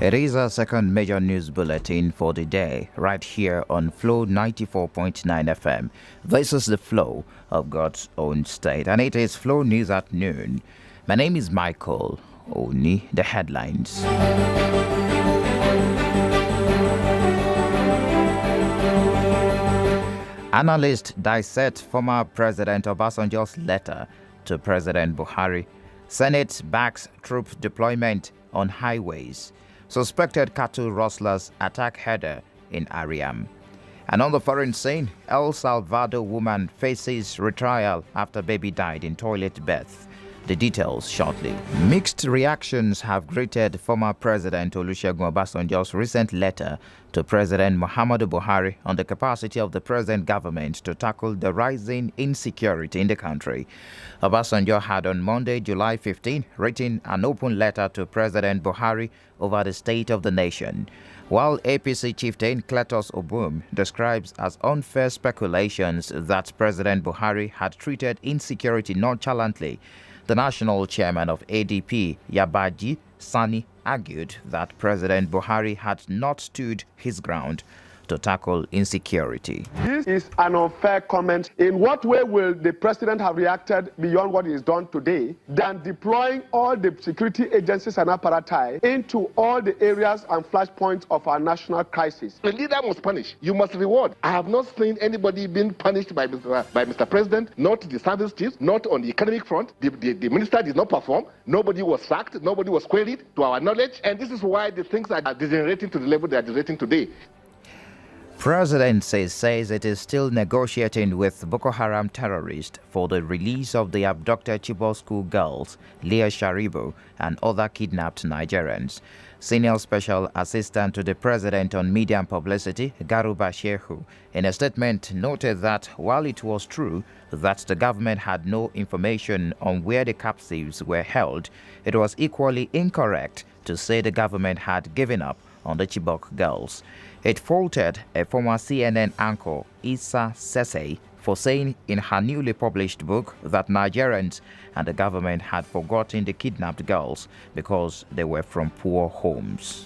It is our second major news bulletin for the day, right here on Flo 94.9 FM. This is the flow of God's own state, and it is Flo News at noon. My name is Michael Oni. The headlines. Analysts dissect former President Obasanjo's letter to President Buhari. Senate backs troop deployment on highways. Suspected cattle rustlers attack herder in Ariam. And on the foreign scene, El Salvador woman faces retrial after baby died in toilet birth. The details shortly. Mixed reactions have greeted former President Olusegun Obasanjo's recent letter to President Muhammadu Buhari on the capacity of the present government to tackle the rising insecurity in the country. Obasanjo had on Monday, July 15, written an open letter to President Buhari over the state of the nation. While APC chieftain Cletus Obum describes as unfair speculations that President Buhari had treated insecurity nonchalantly, the national chairman of ADP, Yabaji Sani, argued that President Buhari had not stood his ground to tackle insecurity. This is an unfair comment. In what way will the president have reacted beyond what is done today than deploying all the security agencies and apparatus into all the areas and flashpoints of our national crisis? The leader must punish. You must reward. I have not seen anybody being punished by Mr. President, not the service chiefs, not on the economic front. The minister did not perform. Nobody was sacked. Nobody was queried to our knowledge. And this is why the things are degenerating to the level they are degenerating today. President says it is still negotiating with Boko Haram terrorists for the release of the abducted Chibok school girls, Leah Sharibu, and other kidnapped Nigerians. Senior Special Assistant to the President on Media and Publicity, Garuba Shehu, in a statement noted that while it was true that the government had no information on where the captives were held, it was equally incorrect to say the government had given up on the Chibok girls. It faulted a former CNN anchor, Issa Sese, for saying in her newly published book that Nigerians and the government had forgotten the kidnapped girls because they were from poor homes.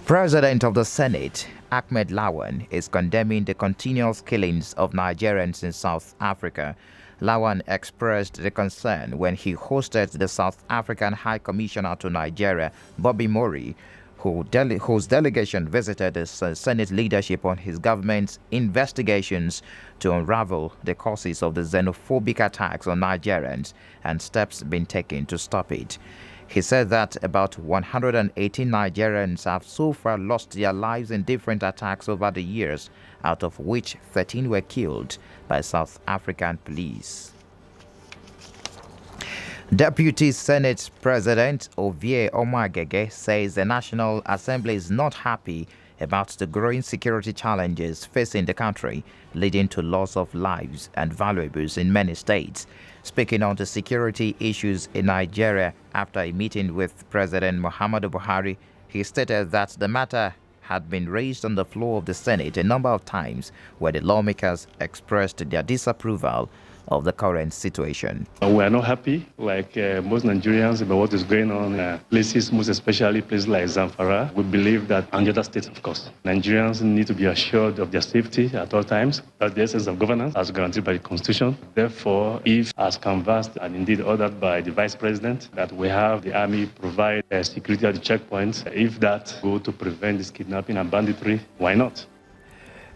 President of the Senate, Ahmed Lawan, is condemning the continuous killings of Nigerians in South Africa. Lawan expressed the concern when he hosted the South African High Commissioner to Nigeria, Bobby Mori, whose delegation visited the Senate leadership on his government's investigations to unravel the causes of the xenophobic attacks on Nigerians and steps being taken to stop it. He said that about 118 Nigerians have so far lost their lives in different attacks over the years, out of which 13 were killed by South African police. Deputy Senate President Ovie Omagege says the National Assembly is not happy about the growing security challenges facing the country, leading to loss of lives and valuables in many states. Speaking on the security issues in Nigeria after a meeting with President Muhammadu Buhari, he stated that the matter had been raised on the floor of the Senate a number of times, where the lawmakers expressed their disapproval of the current situation. We are not happy, like most Nigerians, about what is going on in places, most especially places like Zamfara. We believe that, and the other states, of course, Nigerians need to be assured of their safety at all times, that the essence of governance as guaranteed by the Constitution. Therefore, if, as canvassed and indeed ordered by the Vice President, that we have the Army provide security at the checkpoints, if that go to prevent this kidnapping and banditry, why not?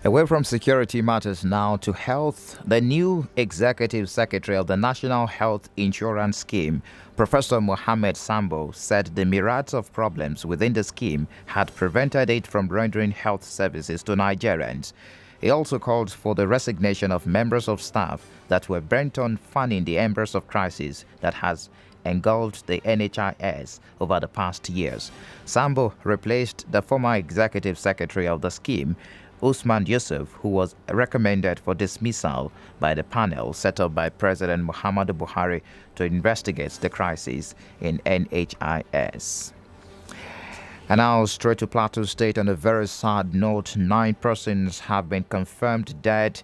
Away from security matters now to health, the new Executive Secretary of the National Health Insurance Scheme, Professor Mohammed Sambo, said the myriad of problems within the scheme had prevented it from rendering health services to Nigerians. He also called for the resignation of members of staff that were bent on fanning the embers of crisis that has engulfed the NHIS over the past years. Sambo replaced the former Executive Secretary of the scheme, Usman Yusuf, who was recommended for dismissal by the panel set up by President Muhammadu Buhari to investigate the crisis in NHIS. And now straight to Plateau State on a very sad note. 9 persons have been confirmed dead,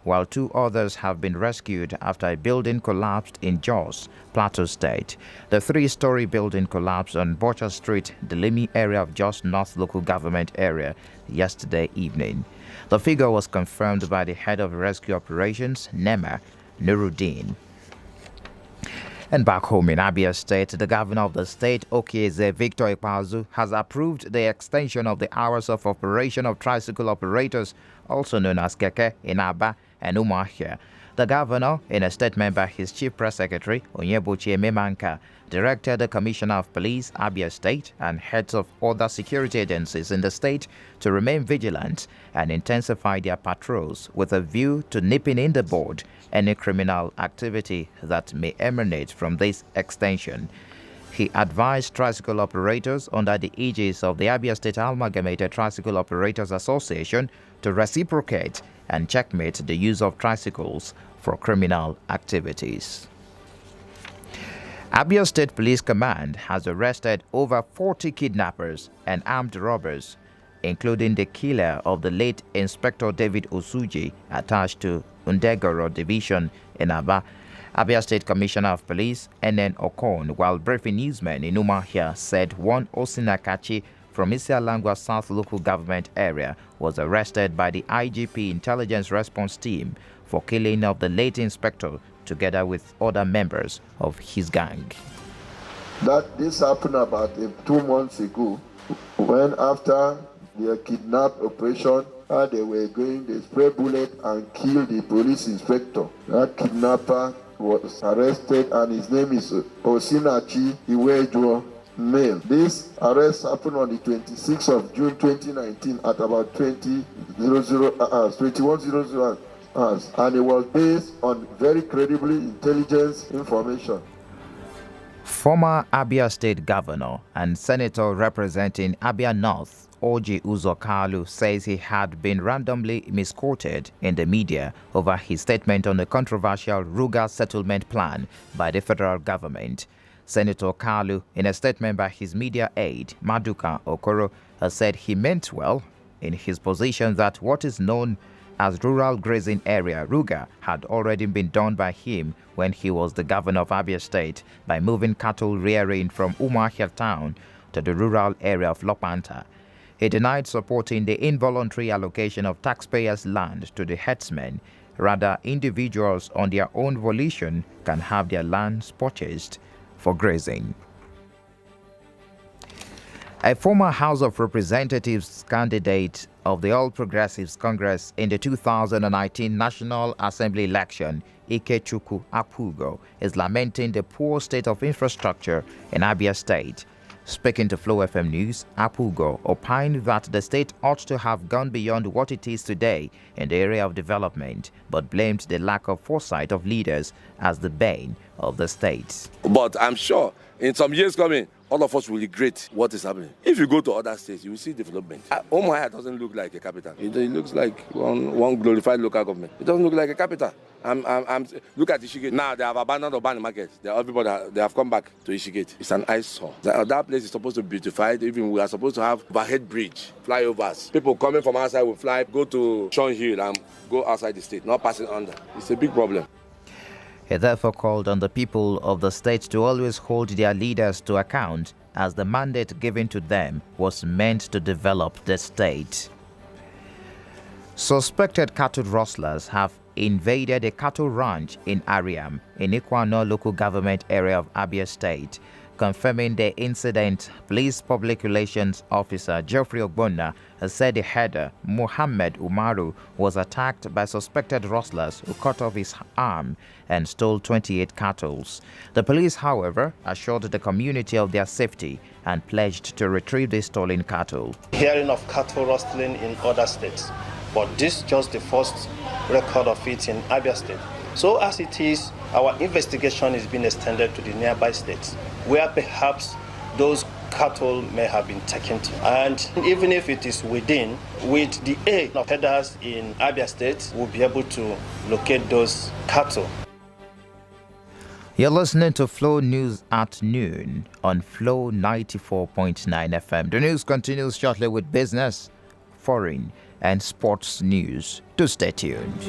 while 2 others have been rescued after a building collapsed in Jos, Plateau State. The 3-story building collapsed on Butcher Street, the Limi area of Jos North local government area, yesterday evening. The figure was confirmed by the head of rescue operations, NEMA, Nuruddin. And back home in Abia State, the governor of the state, Okieze Victor Ikpazu, has approved the extension of the hours of operation of tricycle operators, also known as Keke, in Aba and Umuahia. The governor, in a statement by his chief press secretary, Onyebuchi Ememanka, directed the Commissioner of Police, Abia State, and heads of other security agencies in the state to remain vigilant and intensify their patrols with a view to nipping in the bud any criminal activity that may emanate from this extension. He advised tricycle operators under the aegis of the Abia State Amalgamated Tricycle Operators Association to reciprocate and checkmate the use of tricycles for criminal activities. Abia State Police Command has arrested over 40 kidnappers and armed robbers, including the killer of the late Inspector David Osuji, attached to Undegoro Division in Aba. Abia State Commissioner of Police, Enen Okon, while briefing newsmen in Umuahia, said one Osinakachi from Isialangwa South local government area was arrested by the IGP Intelligence Response Team for killing of the late inspector together with other members of his gang. That this happened about 2 months ago, when after their kidnap operation, they were going to spray bullet and kill the police inspector. That kidnapper was arrested and his name is Osinachi Iwejo, male. This arrest happened on the 26th of June 2019 at about 21:00 hours, and it was based on very credibly intelligence information. Former Abia State Governor and Senator representing Abia North, Oji Uzokalu, says he had been randomly misquoted in the media over his statement on the controversial Ruga settlement plan by the federal government. Senator Kalu, in a statement by his media aide, Maduka Okoro, has said he meant well in his position that what is known as rural grazing area, Ruga, had already been done by him when he was the governor of Abia State by moving cattle rearing from Umuahia town to the rural area of Lopanta. He denied supporting the involuntary allocation of taxpayers' land to the herdsmen. Rather, individuals on their own volition can have their lands purchased for grazing. A former House of Representatives candidate of the All Progressives Congress in the 2019 National Assembly election, Ikechukwu Apugo, is lamenting the poor state of infrastructure in Abia State. Speaking to Flo FM News, Apugo opined that the state ought to have gone beyond what it is today in the area of development, but blamed the lack of foresight of leaders as the bane of the state. But I'm sure in some years coming, all of us will regret what is happening. If you go to other states, you will see development. Umuahia doesn't look like a capital. It looks like one glorified local government. It doesn't look like a capital. Look at Ishigate. Now they have abandoned Urban Market. They have come back to Ishigate. It's an eyesore. That place is supposed to be beautified. Even we are supposed to have overhead bridge, flyovers. People coming from outside will fly, go to Sean Hill and go outside the state, not passing under. It's a big problem. He therefore called on the people of the state to always hold their leaders to account, as the mandate given to them was meant to develop the state. Suspected cattle rustlers have invaded a cattle ranch in Ariam, in Ikwano local government area of Abia State. Confirming the incident, Police Public Relations Officer Geoffrey Ogbonna has said the header, Muhammad Umaru, was attacked by suspected rustlers who cut off his arm and stole 28 cattle. The police, however, assured the community of their safety and pledged to retrieve the stolen cattle. Hearing of cattle rustling in other states, but this is just the first record of it in Abia State. So as it is, our investigation is being extended to the nearby states, where perhaps those cattle may have been taken to. And even if it is within, with the aid of headers in Abia State, we'll be able to locate those cattle. You're listening to Flo News at noon on Flo 94.9 FM. The news continues shortly with business, foreign, and sports news. Do stay tuned.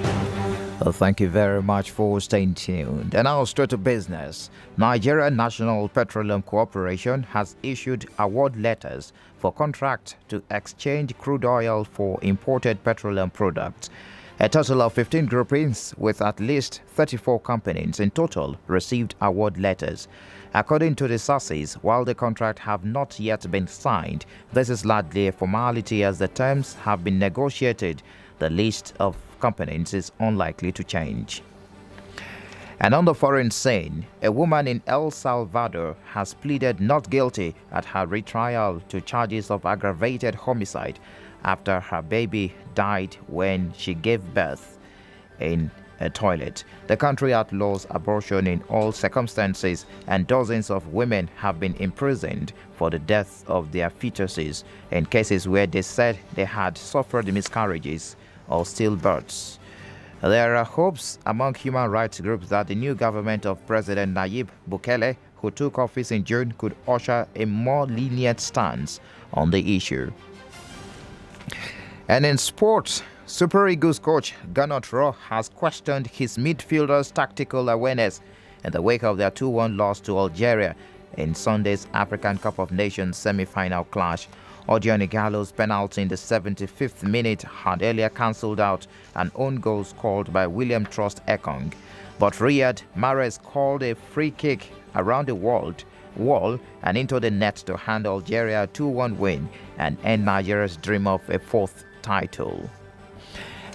Thank you very much for staying tuned. And now straight to business. Nigeria National Petroleum Corporation has issued award letters for contract to exchange crude oil for imported petroleum products. A total of 15 groupings with at least 34 companies in total received award letters. According to the sources, while the contract have not yet been signed, this is largely a formality as the terms have been negotiated. The list of companies is unlikely to change. And on the foreign scene, a woman in El Salvador has pleaded not guilty at her retrial to charges of aggravated homicide after her baby died when she gave birth in a toilet. The country outlaws abortion in all circumstances, and dozens of women have been imprisoned for the death of their fetuses in cases where they said they had suffered miscarriages or stillbirths. There are hopes among human rights groups that the new government of President Nayib Bukele, who took office in June, could usher a more lenient stance on the issue. And in sports, Super Eagles coach Gernot Rohr has questioned his midfielders' tactical awareness in the wake of their 2-1 loss to Algeria in Sunday's African Cup of Nations semi-final clash. Odion Ighalo's penalty in the 75th minute had earlier cancelled out an own goal scored by William Trust Ekong. But Riyad Mahrez called a free kick around the wall and into the net to hand Algeria a 2-1 win and end Nigeria's dream of a fourth title.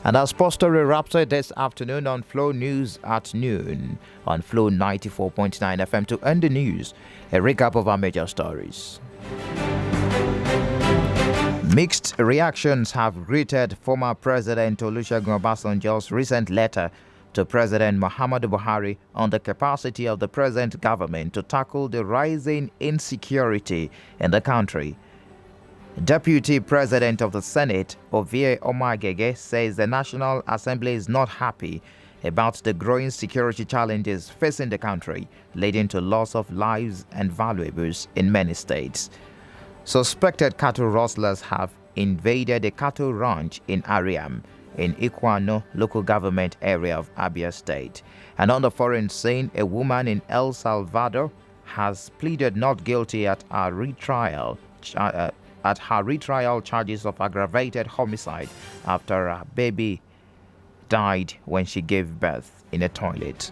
And our sports story wraps up this afternoon on Flo News at noon on Flo 94.9 FM. To end the news, a recap of our major stories. Mixed reactions have greeted former President Olusegun Obasanjo's recent letter to President Muhammadu Buhari on the capacity of the present government to tackle the rising insecurity in the country. Deputy President of the Senate, Ovie Omagege, says the National Assembly is not happy about the growing security challenges facing the country, leading to loss of lives and valuables in many states. Suspected cattle rustlers have invaded a cattle ranch in Ariam, in Ikwano local government area of Abia State. And on the foreign scene, a woman in El Salvador has pleaded not guilty at her retrial charges of aggravated homicide after her baby died when she gave birth in a toilet.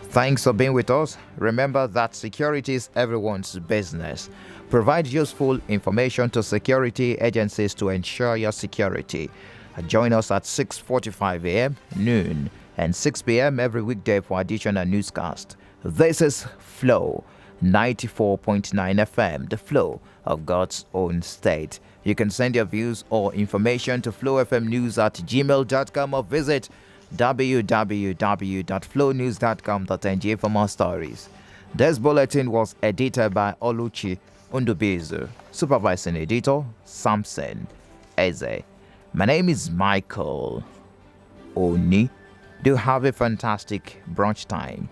Thanks for being with us. Remember that security is everyone's business. Provide useful information to security agencies to ensure your security. Join us at 6:45 a.m., noon, and 6 p.m. every weekday for additional newscast. This is Flo 94.9 FM, the flow of God's own state. You can send your views or information to flowfmnews@gmail.com or visit www.flownews.com.ng for more stories. This bulletin was edited by Oluchi Undubizu, supervising editor Samson Eze. My name is Michael Oni. Do have a fantastic brunch time.